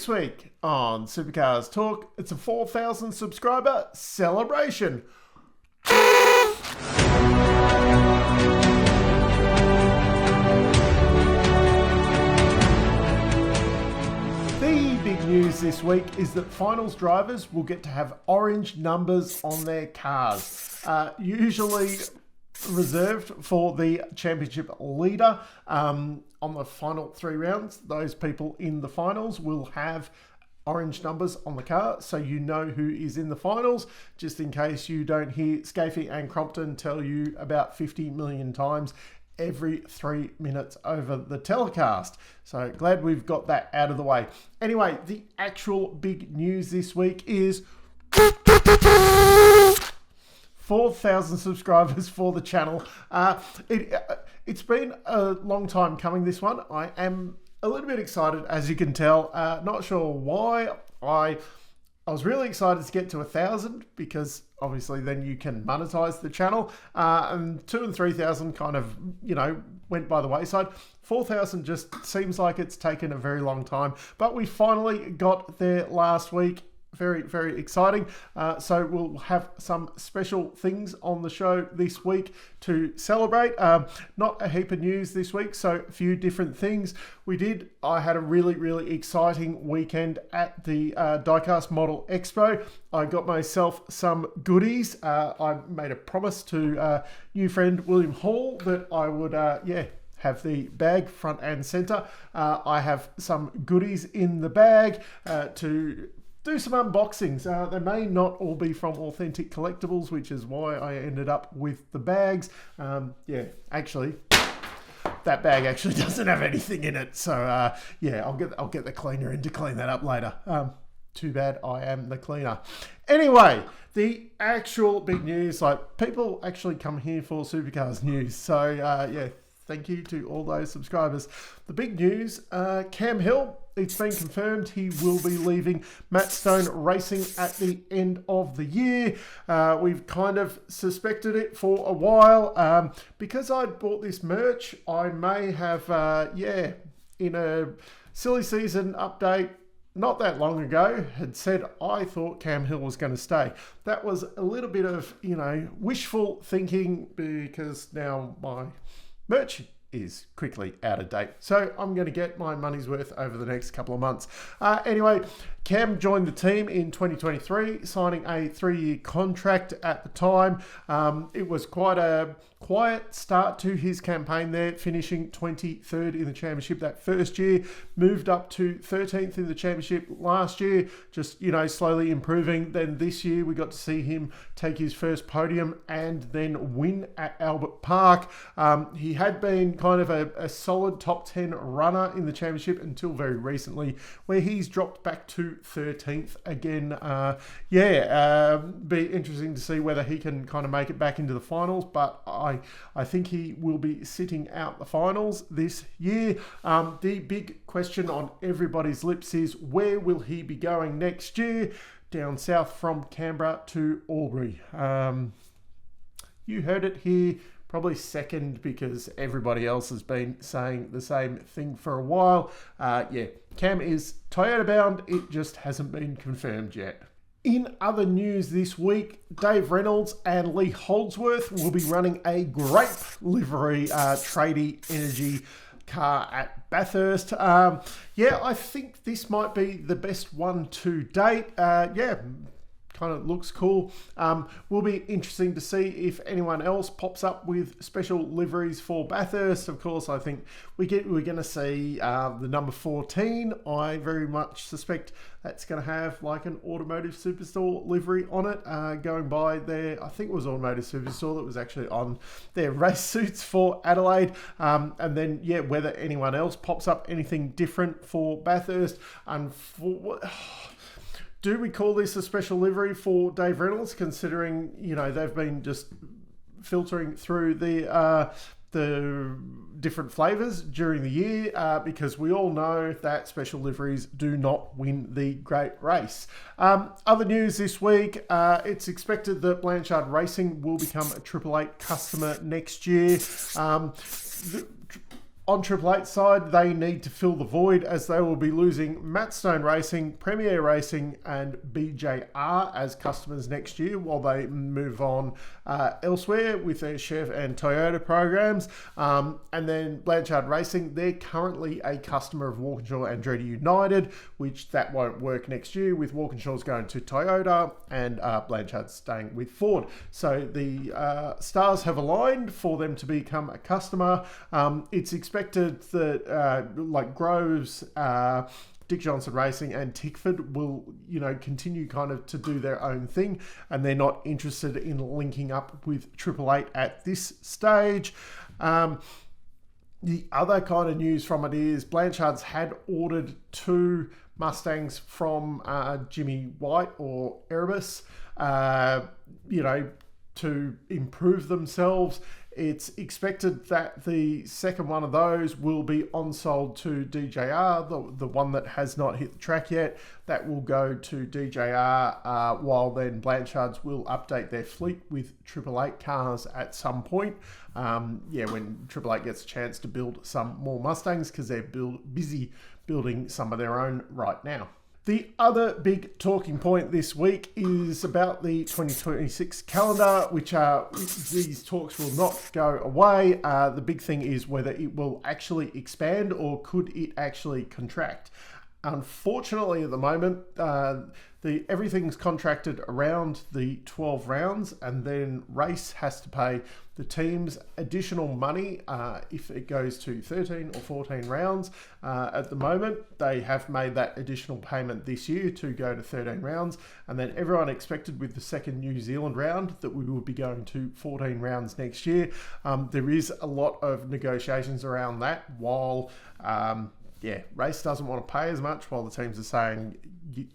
This week on Supercars Talk, it's a 4,000 subscriber celebration. The big news this week is that finals drivers will get to have orange numbers on their cars. Usually reserved for the championship leader. On the final 3 rounds, those people in the finals will have orange numbers on the car, so you know who is in the finals, just in case you don't hear Scafie and Crompton tell you about 50 million times every 3 minutes over the telecast. So glad we've got that out of the way. Anyway, the actual big news this week is 4,000 subscribers for the channel. It's been a long time coming, this one. I am a little bit excited, as you can tell. Not sure why. I was really excited to get to 1,000 because obviously then you can monetize the channel. And 2,000 and 3,000 kind of, went by the wayside. 4,000 just seems like it's taken a very long time, but we finally got there last week. Very, very exciting. So we'll have some special things on the show this week to celebrate. Not a heap of news this week, so a few different things. I had a really, really exciting weekend at the Diecast Model Expo. I got myself some goodies. I made a promise to new friend William Hall that I would, have the bag front and center. I have some goodies in the bag to do some unboxings. They may not all be from Authentic Collectibles, which is why I ended up with the bags. Actually, that bag actually doesn't have anything in it. So I'll get the cleaner in to clean that up later. Too bad I am the cleaner. Anyway, the actual big news, people actually come here for Supercars news. So thank you to all those subscribers. The big news, Cam Hill, it's been confirmed he will be leaving Matt Stone Racing at the end of the year. We've kind of suspected it for a while. Because I'd bought this merch, I may have, in a silly season update, not that long ago, had said I thought Cam Hill was going to stay. That was a little bit of, wishful thinking because now my merch is quickly out of date. So I'm going to get my money's worth over the next couple of months. Anyway, Cam joined the team in 2023, signing a 3-year contract at the time. It was quite a quiet start to his campaign there, finishing 23rd in the championship that first year, moved up to 13th in the championship last year, just, slowly improving. Then this year we got to see him take his first podium and then win at Albert Park. He had been kind of a solid top 10 runner in the championship until very recently, where he's dropped back to 13th again. Be interesting to see whether he can kind of make it back into the finals, but I think he will be sitting out the finals this year. The big question on everybody's lips is, where will he be going next year? Down south from Canberra to Albury. You heard it here, probably second, because everybody else has been saying the same thing for a while. Cam is Toyota bound. It just hasn't been confirmed yet. In other news this week, Dave Reynolds and Lee Holdsworth will be running a grape livery tradie energy car at Bathurst. I think this might be the best one to date. Kind of looks cool. Will be interesting to see if anyone else pops up with special liveries for Bathurst. Of course, I think we're going to see the number 14. I very much suspect that's going to have like an Automotive Superstore livery on it, going by their, I think it was Automotive Superstore that was actually on their race suits for Adelaide. And then, whether anyone else pops up anything different for Bathurst. And do we call this a special livery for Dave Reynolds, considering, they've been just filtering through the different flavours during the year, because we all know that special liveries do not win the great race. Other news this week, it's expected that Blanchard Racing will become a Triple Eight customer next year. On Triple Eight side, they need to fill the void as they will be losing Matt Stone Racing, Premier Racing and BJR as customers next year while they move on elsewhere with their Chev and Toyota programs. And then Blanchard Racing, they're currently a customer of Walkinshaw and Andretti United, which that won't work next year with Walkinshaw's going to Toyota and Blanchard staying with Ford. So the stars have aligned for them to become a customer. It's expected that like Groves, Dick Johnson Racing and Tickford will, continue kind of to do their own thing, and they're not interested in linking up with Triple Eight at this stage. The other kind of news from it is Blanchard's had ordered 2 Mustangs from Jimmy White or Erebus, to improve themselves. It's expected that the second one of those will be on-sold to DJR, the one that has not hit the track yet. That will go to DJR, while then Blanchards will update their fleet with Triple Eight cars at some point. When Triple Eight gets a chance to build some more Mustangs, because they're busy building some of their own right now. The other big talking point this week is about the 2026 calendar, which these talks will not go away. The big thing is whether it will actually expand or could it actually contract. Unfortunately, at the moment, everything's contracted around the 12 rounds, and then race has to pay the teams additional money if it goes to 13 or 14 rounds. At the moment, they have made that additional payment this year to go to 13 rounds, and then everyone expected with the second New Zealand round that we would be going to 14 rounds next year. There is a lot of negotiations around that, while race doesn't want to pay as much, while the teams are saying,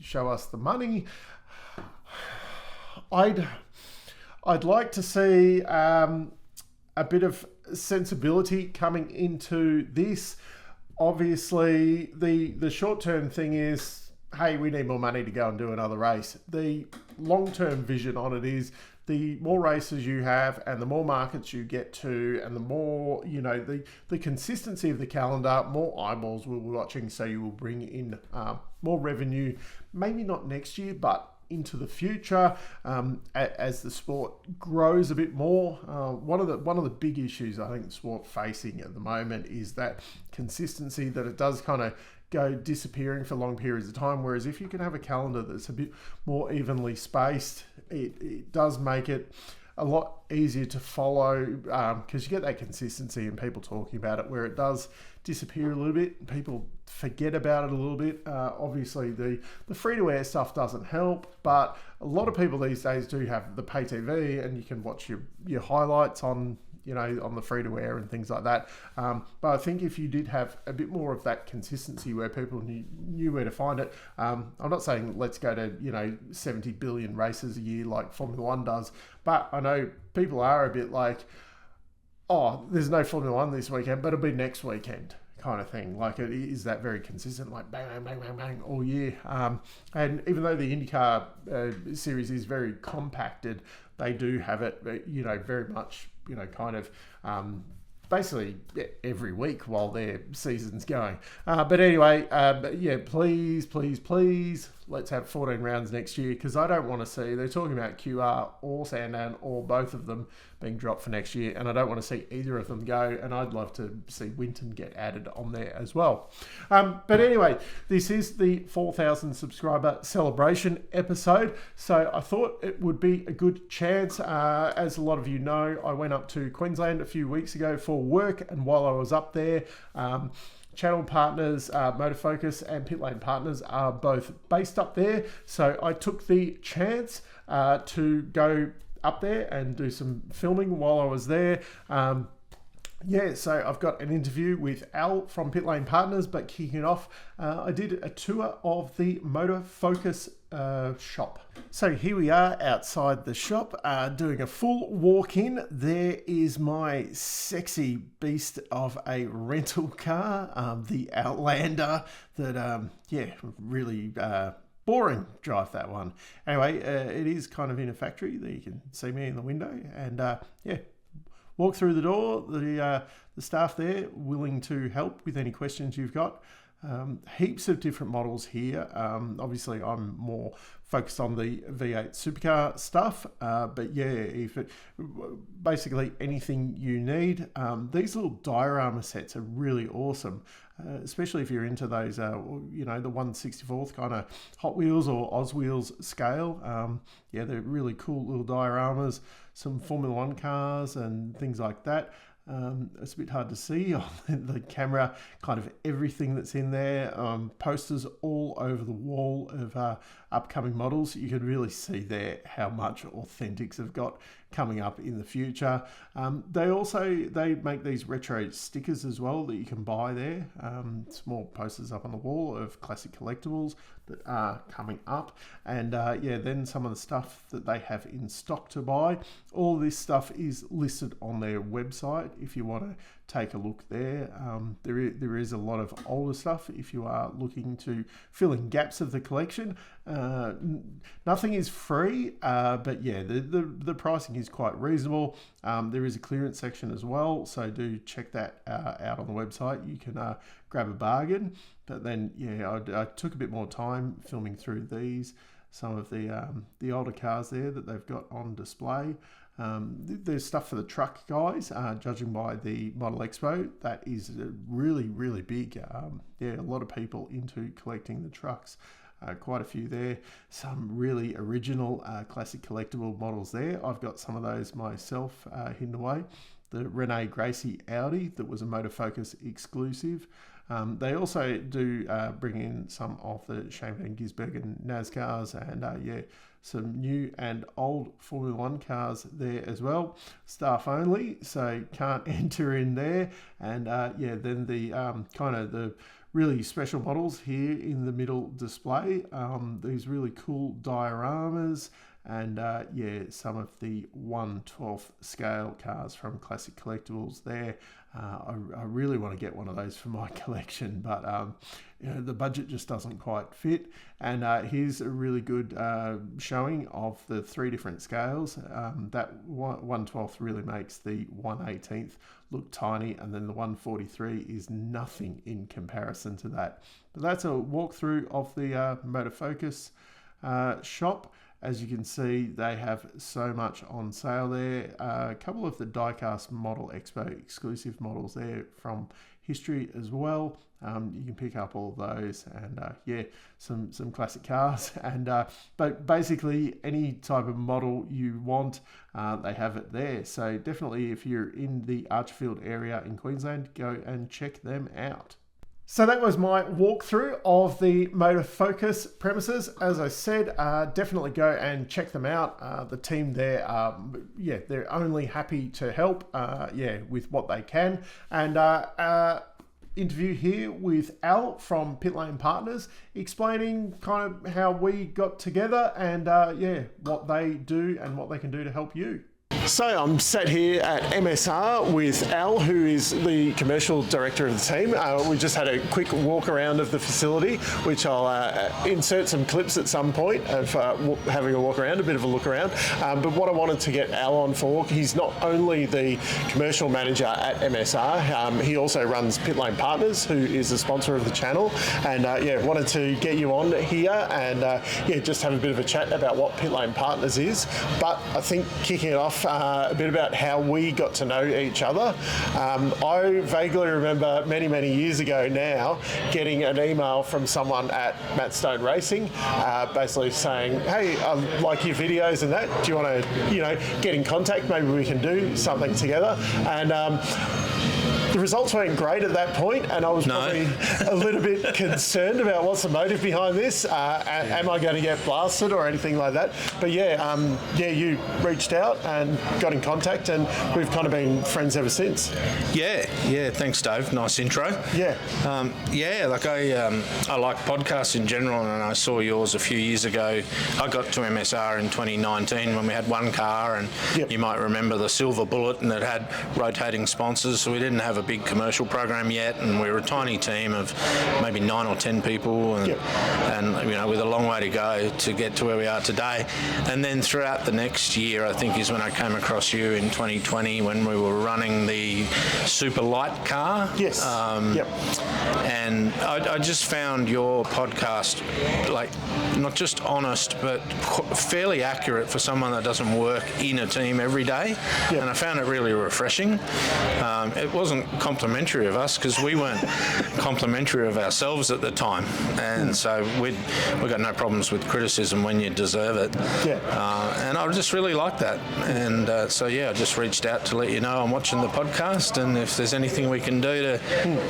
show us the money. I'd like to see a bit of sensibility coming into this. Obviously, the short-term thing is, hey, we need more money to go and do another race. The long-term vision on it is, the more races you have and the more markets you get to and the more, the consistency of the calendar, more eyeballs will be watching, so you will bring in more revenue, maybe not next year, but into the future as the sport grows a bit more. One of the big issues I think the sport facing at the moment is that consistency, that it does kind of go disappearing for long periods of time, whereas if you can have a calendar that's a bit more evenly spaced, it does make it a lot easier to follow, because you get that consistency and people talking about it. Where it does disappear a little bit, people forget about it a little bit. Obviously the free-to-air stuff doesn't help, but a lot of people these days do have the pay TV, and you can watch your highlights on on the free-to-air and things like that. But I think if you did have a bit more of that consistency where people knew where to find it, I'm not saying let's go to 70 billion races a year like Formula One does, but I know people are a bit like, oh, there's no Formula One this weekend, but it'll be next weekend kind of thing. Like, it is that very consistent, like bang, bang, bang, bang, bang all year. And even though the IndyCar series is very compacted, they do have it, very much, kind of basically every week while their season's going. But anyway, please, let's have 14 rounds next year, because I don't want to see, they're talking about QR or Sandown or both of them being dropped for next year, and I don't want to see either of them go, and I'd love to see Winton get added on there as well. But anyway, this is the 4,000 subscriber celebration episode, so I thought it would be a good chance. As a lot of you know, I went up to Queensland a few weeks ago for work, and while I was up there, channel partners, Motorfocus and Pit Lane Partners are both based up there. So I took the chance to go up there and do some filming while I was there. So I've got an interview with Al from Pit Lane Partners, but kicking it off, I did a tour of the Motorfocus shop. So here we are outside the shop, doing a full walk-in. There is my sexy beast of a rental car, the Outlander, that, really boring drive, that one. Anyway, it is kind of in a factory. There you can see me in the window, and walk through the door. The staff there willing to help with any questions you've got. Heaps of different models here. Obviously, I'm more focused on the V8 supercar stuff, but yeah, basically anything you need. These little diorama sets are really awesome, especially if you're into those, the 1/64th kind of Hot Wheels or Oz Wheels scale. Yeah, they're really cool little dioramas, some Formula One cars and things like that. It's a bit hard to see on the camera, kind of everything that's in there. Posters all over the wall of upcoming models. You can really see there how much Authentics have got coming up in the future. They make these retro stickers as well that you can buy there. Small posters up on the wall of classic collectibles that are coming up, and then some of the stuff that they have in stock to buy. All this stuff is listed on their website if you want to take a look there. There is a lot of older stuff if you are looking to fill in gaps of the collection. Nothing is free, but yeah, the pricing is quite reasonable. There is a clearance section as well, so do check that out on the website. You can grab a bargain. But then, yeah, I took a bit more time filming through some of the older cars there that they've got on display. There's stuff for the truck guys, judging by the Model Expo. That is really, really big. A lot of people into collecting the trucks. Quite a few there. Some really original classic collectible models there. I've got some of those myself hidden away. The Rene Gracie Audi that was a Motorfocus exclusive. They also do bring in some of the Shane Van Gisbergen NASCARs and some new and old Formula One cars there as well. Staff only, so can't enter in there. And then the kind of the really special models here in the middle display. These really cool dioramas. And some of the 1/12 scale cars from Classic Collectibles there. I really want to get one of those for my collection, but the budget just doesn't quite fit. And here's a really good showing of the 3 different scales. That 1/12 really makes the 1/18 look tiny, and then the 1/43 is nothing in comparison to that. But that's a walkthrough of the Motorfocus shop. As you can see, they have so much on sale there. A couple of the Diecast Model Expo exclusive models there from history as well. You can pick up all those, and some classic cars. And but basically any type of model you want, they have it there. So definitely, if you're in the Archerfield area in Queensland, go and check them out. So that was my walkthrough of the Motorfocus premises. As I said, definitely go and check them out. The team there, they're only happy to help, with what they can. And interview here with Al from Pit Lane Partners, explaining kind of how we got together and what they do and what they can do to help you. So I'm sat here at MSR with Al, who is the commercial director of the team. We just had a quick walk around of the facility, which I'll insert some clips at some point of having a walk around, a bit of a look around. But what I wanted to get Al on for, he's not only the commercial manager at MSR, he also runs Pit Lane Partners, who is a sponsor of the channel. And wanted to get you on here and just have a bit of a chat about what Pit Lane Partners is. But I think kicking it off, a bit about how we got to know each other. I vaguely remember many, many years ago now getting an email from someone at Matt Stone Racing basically saying, hey, I like your videos and that. Do you want to, get in contact? Maybe we can do something together. And the results weren't great at that point, and I was probably a little bit concerned about what's the motive behind this. Am I going to get blasted or anything like that? But you reached out and got in contact, and we've kind of been friends ever since. Yeah. Thanks, Dave. Nice intro. Yeah. I like podcasts in general, and I saw yours a few years ago. I got to MSR in 2019 when we had one car, and you might remember the Silver Bullet, and it had rotating sponsors, so we didn't have a big commercial program yet, and we're a tiny team of maybe 9 or 10 people, and with a long way to go to get to where we are today. And then throughout the next year, I think, is when I came across you in 2020 when we were running the super light car. Yes. And I just found your podcast not just honest, but fairly accurate for someone that doesn't work in a team every day. And I found it really refreshing. It wasn't complimentary of us because we weren't complimentary of ourselves at the time, and so we got no problems with criticism when you deserve it. And I just really like that, and I just reached out to let you know I'm watching the podcast, and if there's anything we can do to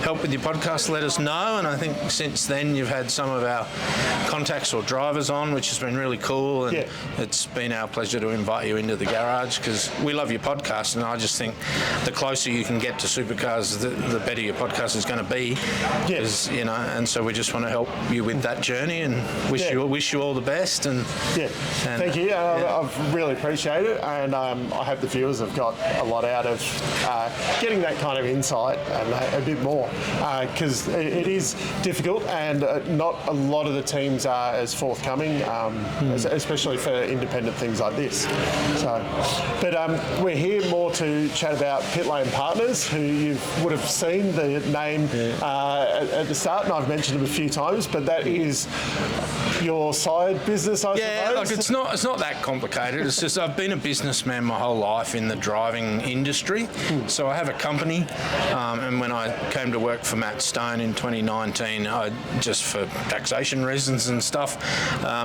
help with your podcast, let us know. And I think since then you've had some of our contacts or drivers on, which has been really cool, and it's been our pleasure to invite you into the garage because we love your podcast, and I just think the closer you can get to supercars, the better your podcast is going to be. And so we just want to help you with that journey and wish you all the best. And thank you. I really appreciate it, and I hope the viewers have got a lot out of getting that kind of insight and a bit more, because it is difficult, and not a lot of the teams are as forthcoming, especially for independent things like this. But we're here more to chat about Pit Lane Partners, who you would have seen the name at the start, and I've mentioned them a few times, but that is your side business, I suppose? It's not that complicated. It's just I've been a businessman my whole life in the driving industry. So I have a company, and when I came to work for Matt Stone in 2019, I just for taxation reasons and stuff,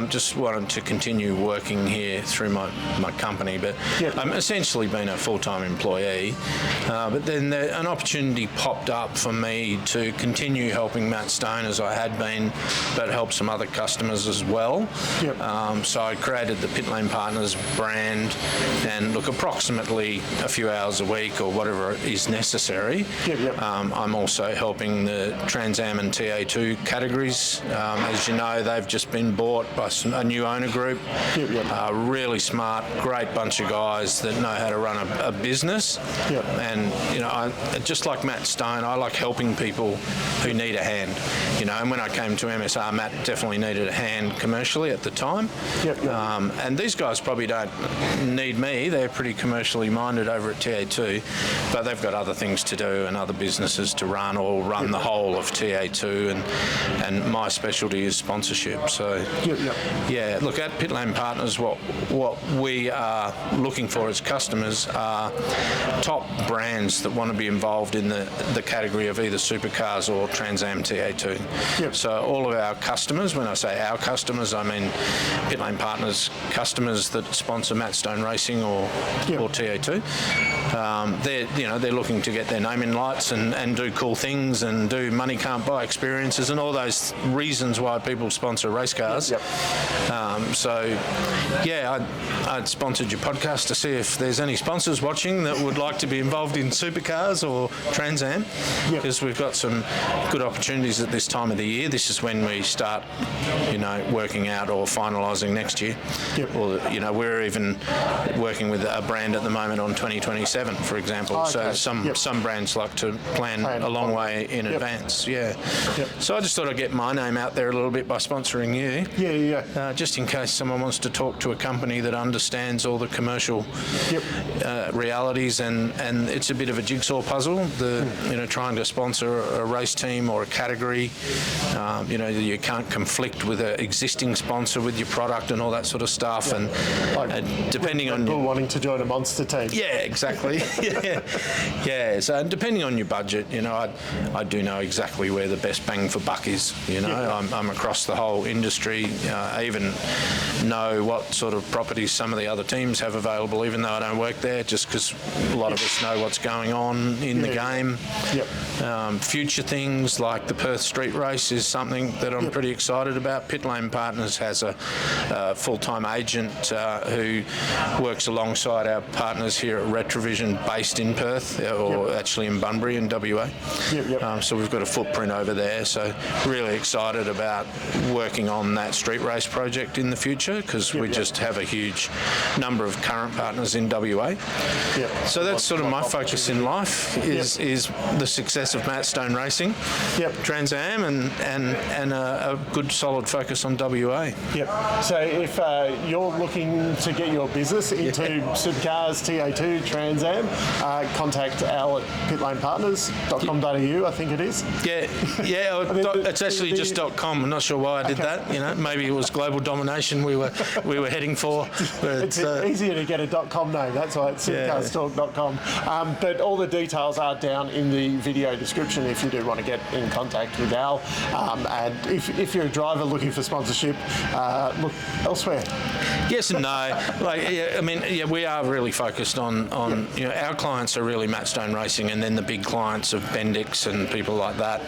just wanted to continue working here through my company. But I'm essentially been a full-time employee. But then an opportunity popped up for me to continue helping Matt Stone as I had been, but help some other customers as well. So I created the Pit Lane Partners brand, and look, approximately a few hours a week or whatever is necessary. I'm also helping the Trans Am and TA2 categories. As you know, they've just been bought by a new owner group. Really smart, great bunch of guys that know how to run a business. And I just like Matt Stone, I like helping people who need a hand. And when I came to MSR, Matt definitely needed a hand commercially at the time. And these guys probably don't need me. They're pretty commercially minded over at TA2, but they've got other things to do and other businesses to run, or run the whole of TA2, and my specialty is sponsorship. So look, at Pit Lane Partners, what we are looking for as customers are top brands that want to be involved in the category of either supercars or Trans Am TA2. So all of our customers, when I say our customers, I mean Pit Lane Partners customers that sponsor Matt Stone Racing or TA2. They're looking to get their name in lights and do cool things and do money can't buy experiences and all those reasons why people sponsor race cars. I sponsored your podcast to see if there's any sponsors watching that would like to be involved in supercars or Trans Am, because we've got some good opportunities at this time of the year. This is when we start, working out or finalising next year. Or, we're even working with a brand at the moment on 2027, for example. So some brands like to plan a long way in advance. So I just thought I'd get my name out there a little bit by sponsoring you. Just in case someone wants to talk to a company that understands all the commercial realities, and it's a bit of a jigsaw puzzle. Trying to sponsor a race team or a category, you can't conflict with an existing sponsor with your product and all that sort of stuff. And depending on people wanting to join a monster team. Exactly. So depending on your budget, I do know exactly where the best bang for buck is. I'm across the whole industry. I even know what sort of properties some of the other teams have available, even though I don't work there, just because a lot of us know what's going on in the game. Future things like the Perth Street Race is something that I'm pretty excited about. Pit Lane Partners has a full-time agent who works alongside our partners here at Retrovision, based in Perth, or actually in Bunbury in WA. So we've got a footprint over there. So really excited about working on that street race project in the future, because we just have a huge number of current partners in WA. So that's sort of my focus in life. is the success of Matt Stone Racing, Trans Am, and a good solid focus on WA. Yep. So if you're looking to get your business into Supercars, TA2, Trans Am, contact Al at pitlanepartners.com.au, I think it is. Yeah. It's actually just .com. I'm not sure why I did that. You know, maybe it was global domination we were heading for. But, it's easier to get a .com name. That's why it's supercarstorque.com. But all the details are down in the video description if you do want to get in contact with Al. And if you're a driver looking for sponsorship, look elsewhere. Yes and no. We are really focused on our clients are really Matt Stone Racing, and then the big clients of Bendix and people like that.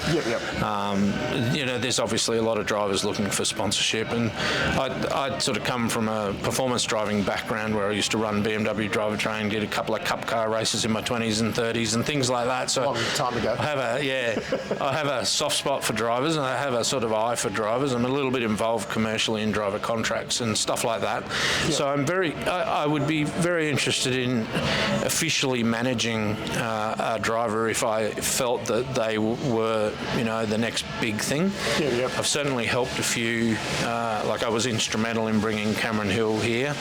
There's obviously a lot of drivers looking for sponsorship, and I sort of come from a performance driving background where I used to run BMW driver training, did a couple of cup car races in my 20s and 30s and things like that. So long time ago. I have a soft spot for drivers, and I have a sort of eye for drivers. I'm a little bit involved commercially in driver contracts and stuff like that. So I would be very interested in officially managing a driver if I felt that they were, the next big thing. I've certainly helped a few, I was instrumental in bringing Cameron Hill here,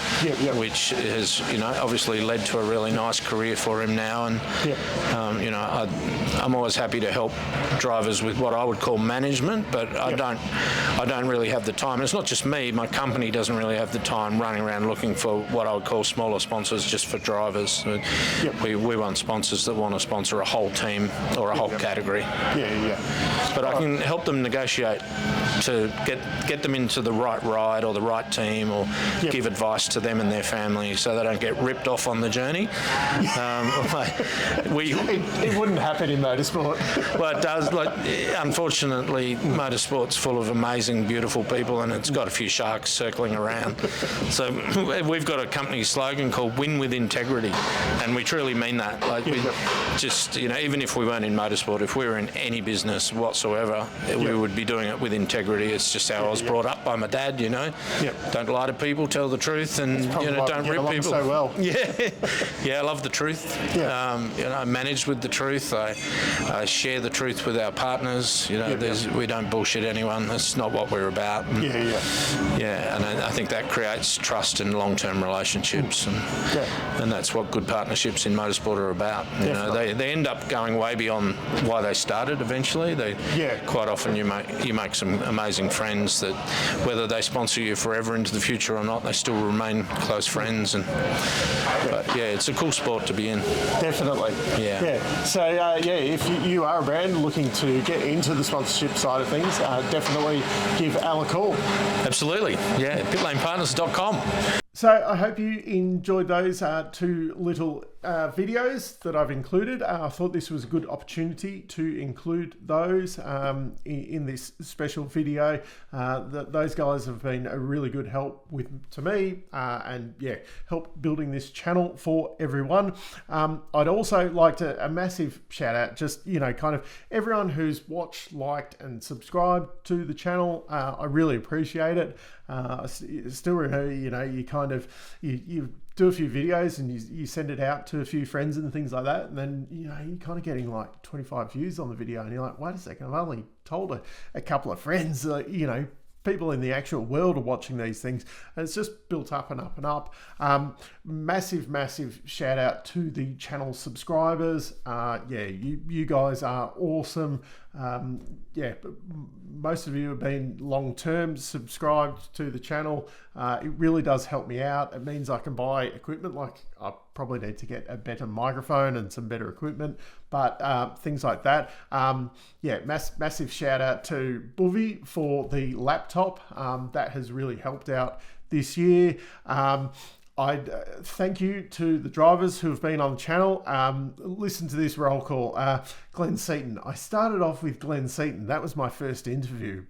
which has, obviously led to a really nice career for him now. And, I'm always happy to help drivers with what I would call management, but I don't really have the time. And it's not just me, my company doesn't really have the time running around looking for what I would call smaller sponsors just for drivers. We want sponsors that want to sponsor a whole team or a whole category. But I can help them negotiate to get them into the right ride or the right team, or give advice to them and their family so they don't get ripped off on the journey. It wouldn't happen in motorsport. Well, it does. Unfortunately, motorsport's full of amazing, beautiful people, and it's got a few sharks circling around. So we've got a company slogan called "Win with Integrity," and we truly mean that. Even if we weren't in motorsport, if we were in any business whatsoever, we would be doing it with integrity. It's just how I was brought up by my dad. Don't lie to people, tell the truth, and don't rip people. So well. I love the truth. I manage with the truth. I share the truth with our partners. We don't bullshit anyone. That's not what we're about. And, and I think that creates trust and long-term relationships, and that's what good partnerships in motorsport are about. They end up going way beyond why they started. Eventually, quite often you make some amazing friends that, whether they sponsor you forever into the future or not, they still remain close friends. It's a cool sport to be in. Definitely. So if you are a brand looking to get into the sponsorship side of things, definitely give Al a call. Absolutely. pitlanepartners.com. So I hope you enjoyed those two little videos that I've included. I thought this was a good opportunity to include those in this special video. Those guys have been a really good help to me and help building this channel for everyone. I'd also like to a massive shout out, just kind of everyone who's watched, liked and subscribed to the channel. I really appreciate it. I still remember, you do a few videos and you send it out to a few friends and things like that, and then you're kind of getting like 25 views on the video, and you're like, wait a second, I've only told a couple of friends. People in the actual world are watching these things, and it's just built up and up and up. Massive shout out to the channel subscribers. You guys are awesome. Most of you have been long-term subscribed to the channel. It really does help me out. It means I can buy equipment, like I probably need to get a better microphone and some better equipment, but things like that. Massive shout out to Buvy for the laptop. That has really helped out this year. I'd thank you to the drivers who have been on the channel. Listen to this roll call. Glenn Seaton. I started off with Glenn Seaton. That was my first interview.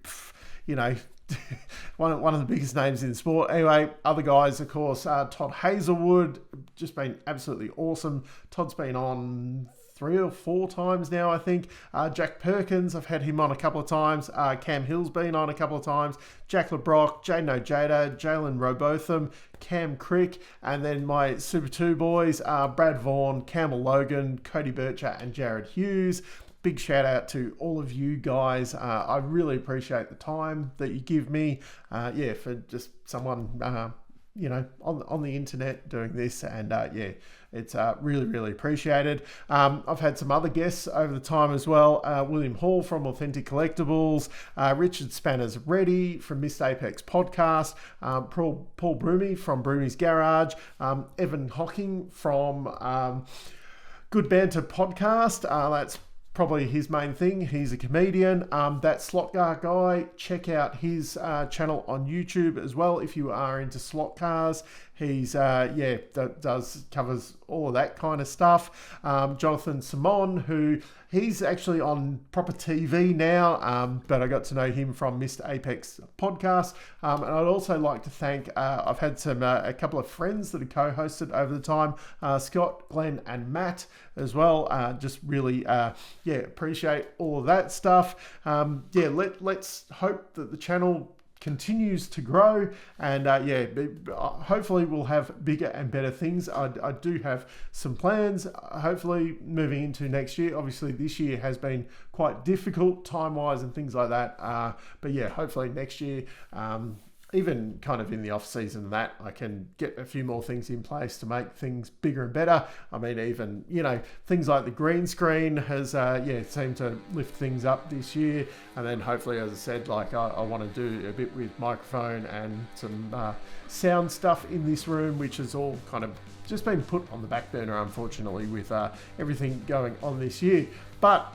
One of the biggest names in sport. Anyway, other guys, of course, Todd Hazelwood, just been absolutely awesome. Todd's been on 3 or 4 times now, I think. Jack Perkins, I've had him on a couple of times. Cam Hill's been on a couple of times. Jack LeBrock, Jaden Ojeda, Jalen Robotham, Cam Crick, and then my Super 2 boys, Brad Vaughan, Campbell Logan, Cody Bircher, and Jared Hughes. Big shout out to all of you guys. I really appreciate the time that you give me, for just someone, on the internet doing this, and it's really, really appreciated. I've had some other guests over the time as well. William Hall from Authentic Collectibles, Richard Spanners Ready from Missed Apex Podcast, Paul Broomy from Broomy's Garage, Evan Hocking from Good Banter Podcast. That's probably his main thing. He's a comedian. That Slotgar guy, check out his channel on YouTube as well if you are into slot cars. He's covers all of that kind of stuff. Jonathan Simon, who he's actually on proper TV now, but I got to know him from Missed Apex Podcast. And I'd also like to thank, I've had a couple of friends that have co-hosted over the time, Scott, Glenn, and Matt as well. Just really, appreciate all of that stuff. Let's hope that the channel continues to grow, and hopefully we'll have bigger and better things. I do have some plans, hopefully moving into next year. Obviously this year has been quite difficult time-wise and things like that, but hopefully next year, even kind of in the off season, that I can get a few more things in place to make things bigger and better. I mean, even, things like the green screen has, seemed to lift things up this year. And then hopefully, as I said, I want to do a bit with microphone and some sound stuff in this room, which has all kind of just been put on the back burner, unfortunately, with everything going on this year. But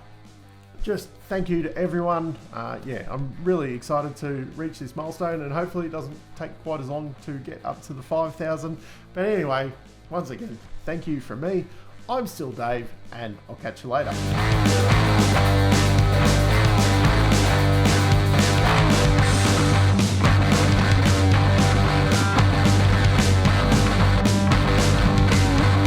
just thank you to everyone. I'm really excited to reach this milestone, and hopefully it doesn't take quite as long to get up to the 5,000. But anyway, once again, thank you from me. I'm still Dave, and I'll catch you later.